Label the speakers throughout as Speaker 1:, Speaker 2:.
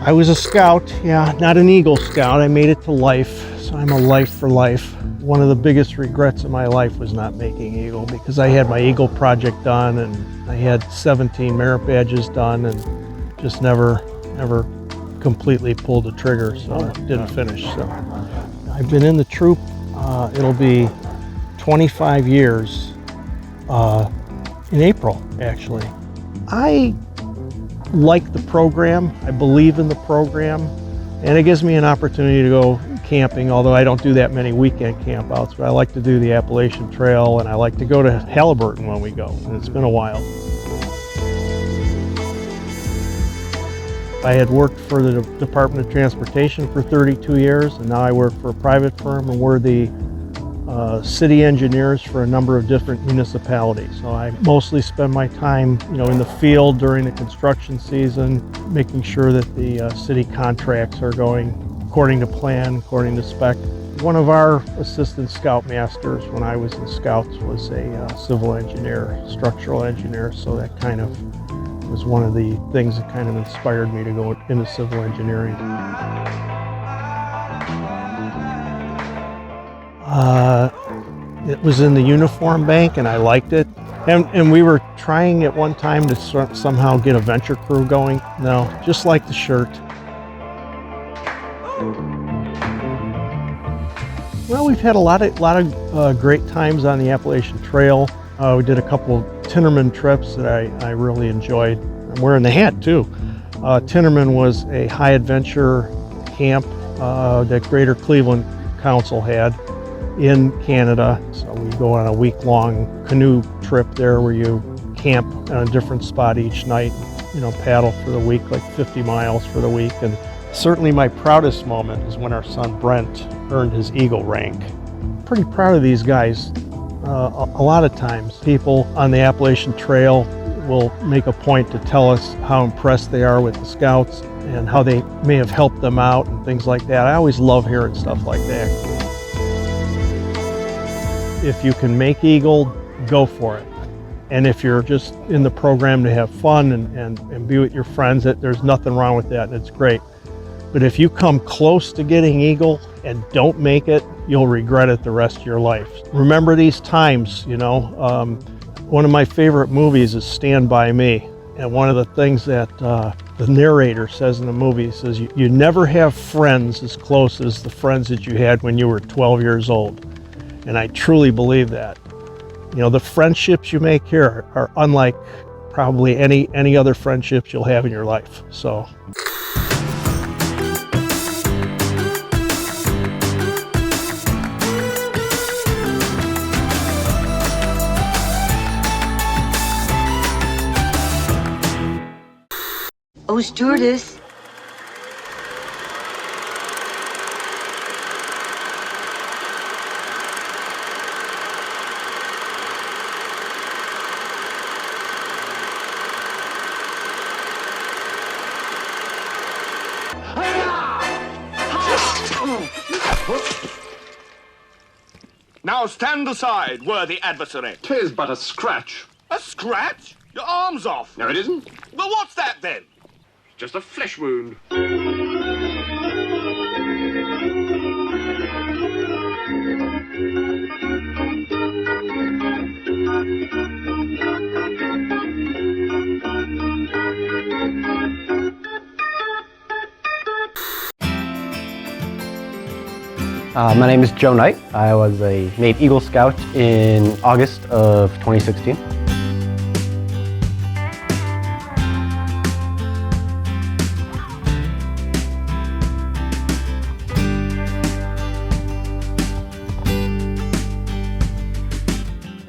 Speaker 1: I was a scout, yeah, not an Eagle Scout. I made it to life, so I'm a life for life. One of the biggest regrets of my life was not making Eagle, because I had my Eagle project done and I had 17 merit badges done and just never completely pulled the trigger, so didn't finish. So I've been in the troop, it'll be 25 years in April, actually. I like the program, I believe in the program, and it gives me an opportunity to go camping, although I don't do that many weekend campouts, but I like to do the Appalachian Trail and I like to go to Halliburton when we go, and it's been a while. I had worked for the Department of Transportation for 32 years, and now I work for a private firm, and we're the city engineers for a number of different municipalities. So I mostly spend my time, in the field during the construction season, making sure that the city contracts are going according to plan, according to spec. One of our assistant scoutmasters when I was in Scouts was a civil engineer, structural engineer, so that kind of was one of the things that kind of inspired me to go into civil engineering. It was in the uniform bank and I liked it. And we were trying at one time to somehow get a venture crew going. No, just like the shirt. Well, we've had a lot of great times on the Appalachian Trail. We did a couple of Tinnerman trips that I really enjoyed. I'm wearing the hat too. Tinnerman was a high adventure camp that Greater Cleveland Council had in Canada. So we go on a week-long canoe trip there where you camp on a different spot each night, paddle for the week, like 50 miles for the week. And certainly my proudest moment is when our son Brent earned his Eagle rank. Pretty proud of these guys. A lot of times people on the Appalachian Trail will make a point to tell us how impressed they are with the Scouts and how they may have helped them out and things like that. I always love hearing stuff like that. If you can make Eagle, go for it. And if you're just in the program to have fun and be with your friends, there's nothing wrong with that, and it's great. But if you come close to getting Eagle and don't make it, you'll regret it the rest of your life. Remember these times, One of my favorite movies is Stand By Me. And one of the things that the narrator says in the movie says, you never have friends as close as the friends that you had when you were 12 years old. And I truly believe that. The friendships you make here are unlike probably any other friendships you'll have in your life. So.
Speaker 2: Oh, stewardess.
Speaker 3: Now stand aside, worthy adversary.
Speaker 4: 'Tis but a scratch.
Speaker 3: A scratch? Your arm's off.
Speaker 4: No, it isn't.
Speaker 3: Well, what's that then?
Speaker 4: Just a flesh wound.
Speaker 5: My name is Joe Knight. I was made Eagle Scout in August of 2016.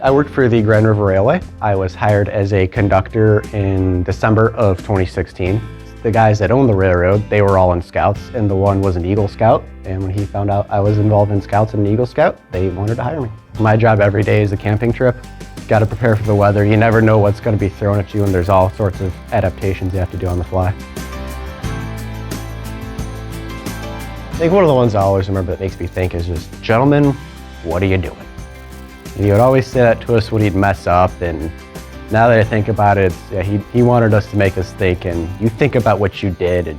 Speaker 5: I worked for the Grand River Railway. I was hired as a conductor in December of 2016. The guys that owned the railroad, they were all in Scouts, and the one was an Eagle Scout. And when he found out I was involved in Scouts and an Eagle Scout, they wanted to hire me. My job every day is a camping trip. Got to prepare for the weather. You never know what's going to be thrown at you, and there's all sorts of adaptations you have to do on the fly. I think one of the ones I always remember that makes me think is just, gentlemen, what are you doing? And he would always say that to us when he'd mess up, and now that I think about it, yeah, he wanted us to make us think, and you think about what you did, and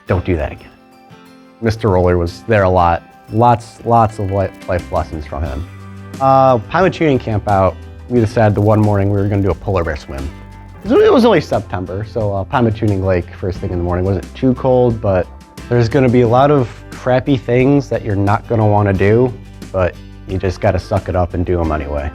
Speaker 5: don't do that again. Mr. Roller was there a lot. Lots of life lessons from him. Pilot shooting camp out, we decided the one morning we were gonna do a polar bear swim. It was only September, so Pilot Lake first thing in the morning wasn't too cold, but there's gonna be a lot of crappy things that you're not gonna wanna do, but you just gotta suck it up and do them anyway.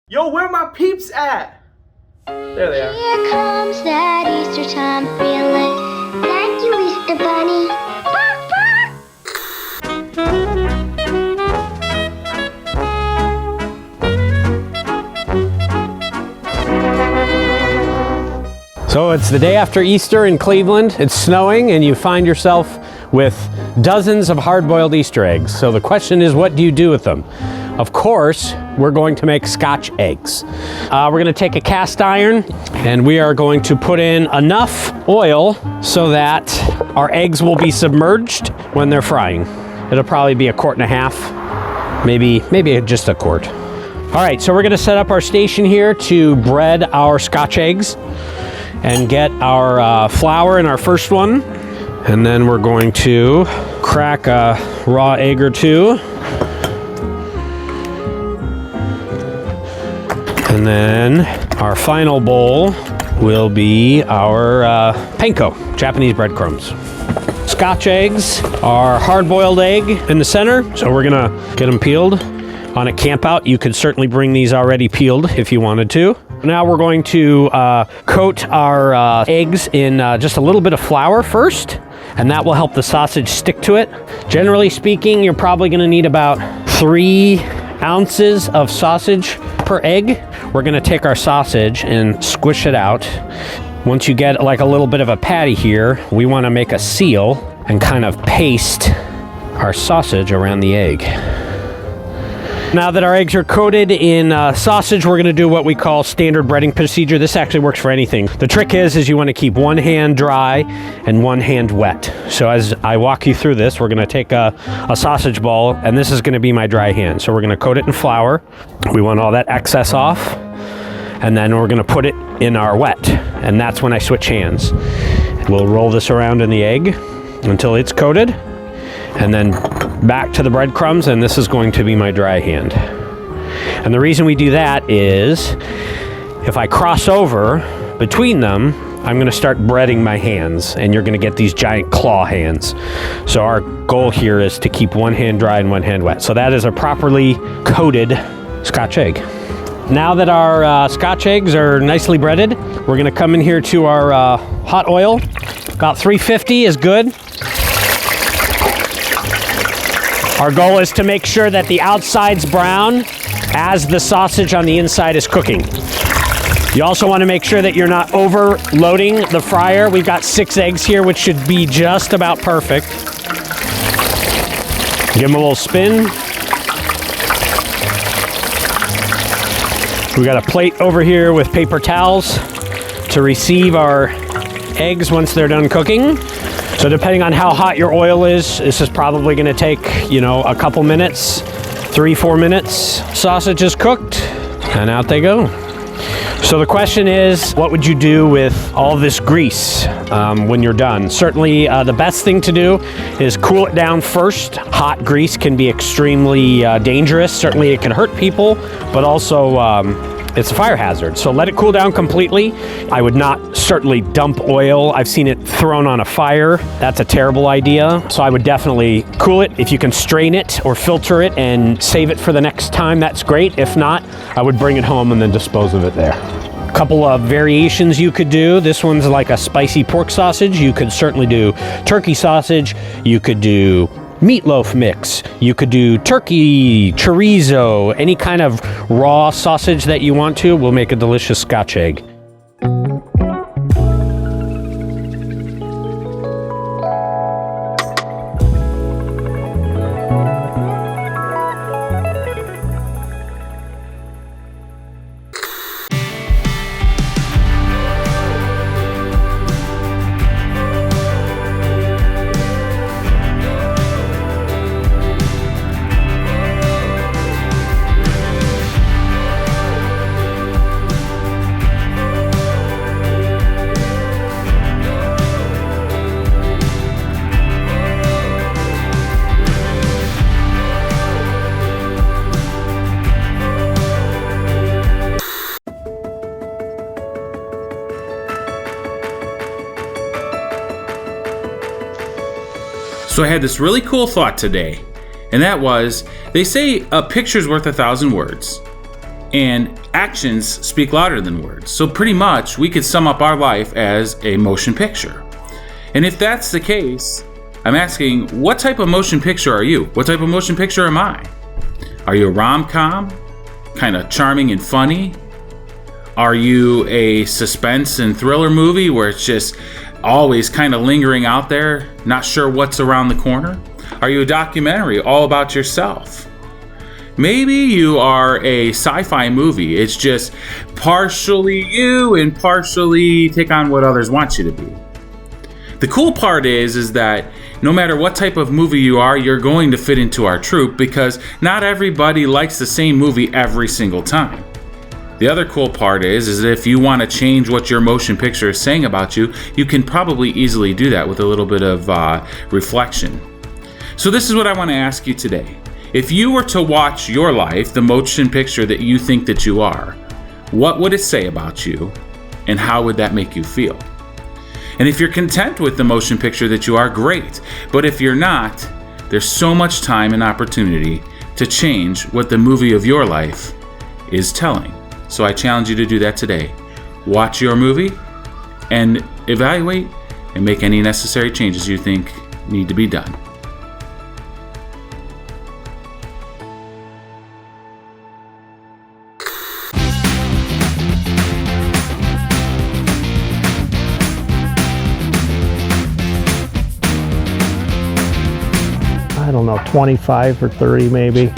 Speaker 2: Yo, where my peeps at? There they are.
Speaker 6: Here comes that Easter time feeling. Thank you, Easter Bunny. Bark, bark.
Speaker 7: So it's the day after Easter in Cleveland. It's snowing and you find yourself with dozens of hard-boiled Easter eggs. So the question is, what do you do with them? Of course, we're going to make Scotch eggs. We're going to take a cast iron and we are going to put in enough oil so that our eggs will be submerged when they're frying. It'll probably be 1.5 quarts, maybe just 1 quart. All right, so we're going to set up our station here to bread our Scotch eggs and get our flour in our first one. And then we're going to crack a raw egg or two. And then our final bowl will be our panko, Japanese breadcrumbs. Scotch eggs are hard-boiled egg in the center, so we're gonna get them peeled. On a camp out, you could certainly bring these already peeled if you wanted to. Now we're going to coat our eggs in just a little bit of flour first, and that will help the sausage stick to it. Generally speaking, you're probably gonna need about 3 ounces of sausage per egg. We're gonna take our sausage and squish it out. Once you get like a little bit of a patty here, we wanna make a seal and kind of paste our sausage around the egg. Now that our eggs are coated in sausage, we're gonna do what we call standard breading procedure. This actually works for anything. The trick is you wanna keep one hand dry and one hand wet. So as I walk you through this, we're gonna take a sausage ball, and this is gonna be my dry hand. So we're gonna coat it in flour. We want all that excess off. And then we're gonna put it in our wet. And that's when I switch hands. We'll roll this around in the egg until it's coated. And then back to the breadcrumbs, and this is going to be my dry hand. And the reason we do that is if I cross over between them, I'm gonna start breading my hands, and you're gonna get these giant claw hands. So our goal here is to keep one hand dry and one hand wet. So that is a properly coated Scotch egg. Now that our Scotch eggs are nicely breaded, we're gonna come in here to our hot oil. About 350 is good. Our goal is to make sure that the outside's brown as the sausage on the inside is cooking. You also want to make sure that you're not overloading the fryer. We've got 6 eggs here, which should be just about perfect. Give them a little spin. We got a plate over here with paper towels to receive our eggs once they're done cooking. So depending on how hot your oil is, this is probably gonna take, a couple minutes, 3-4 minutes. Sausage is cooked, and out they go. So the question is, what would you do with all this grease when you're done? Certainly the best thing to do is cool it down first. Hot grease can be extremely dangerous. Certainly it can hurt people, but also it's a fire hazard. So let it cool down completely. I would not certainly dump oil. I've seen it thrown on a fire. That's a terrible idea. So I would definitely cool it. If you can strain it or filter it and save it for the next time, that's great. If not, I would bring it home and then dispose of it there. A couple of variations you could do. This one's like a spicy pork sausage. You could certainly do turkey sausage. You could do meatloaf mix. You could do turkey, chorizo, any kind of raw sausage that you want to will make a delicious Scotch egg.
Speaker 8: So I had this really cool thought today, and that was, they say a picture's worth 1,000 words, and actions speak louder than words. So pretty much we could sum up our life as a motion picture. And if that's the case, I'm asking, what type of motion picture are you? What type of motion picture am I? Are you a rom-com? Kind of charming and funny? Are you a suspense and thriller movie where it's just always kind of lingering out there, not sure what's around the corner? Are you a documentary all about yourself? Maybe you are a sci-fi movie. It's just partially you and partially take on what others want you to be. The cool part is that no matter what type of movie you are, you're going to fit into our troupe, because not everybody likes the same movie every single time. The other cool part is that if you want to change what your motion picture is saying about you, you can probably easily do that with a little bit of reflection. So this is what I want to ask you today. If you were to watch your life, the motion picture that you think that you are, what would it say about you, and how would that make you feel? And if you're content with the motion picture that you are, great. But if you're not, there's so much time and opportunity to change what the movie of your life is telling. So I challenge you to do that today. Watch your movie and evaluate and make any necessary changes you think need to be done.
Speaker 1: I don't know, 25 or 30 maybe.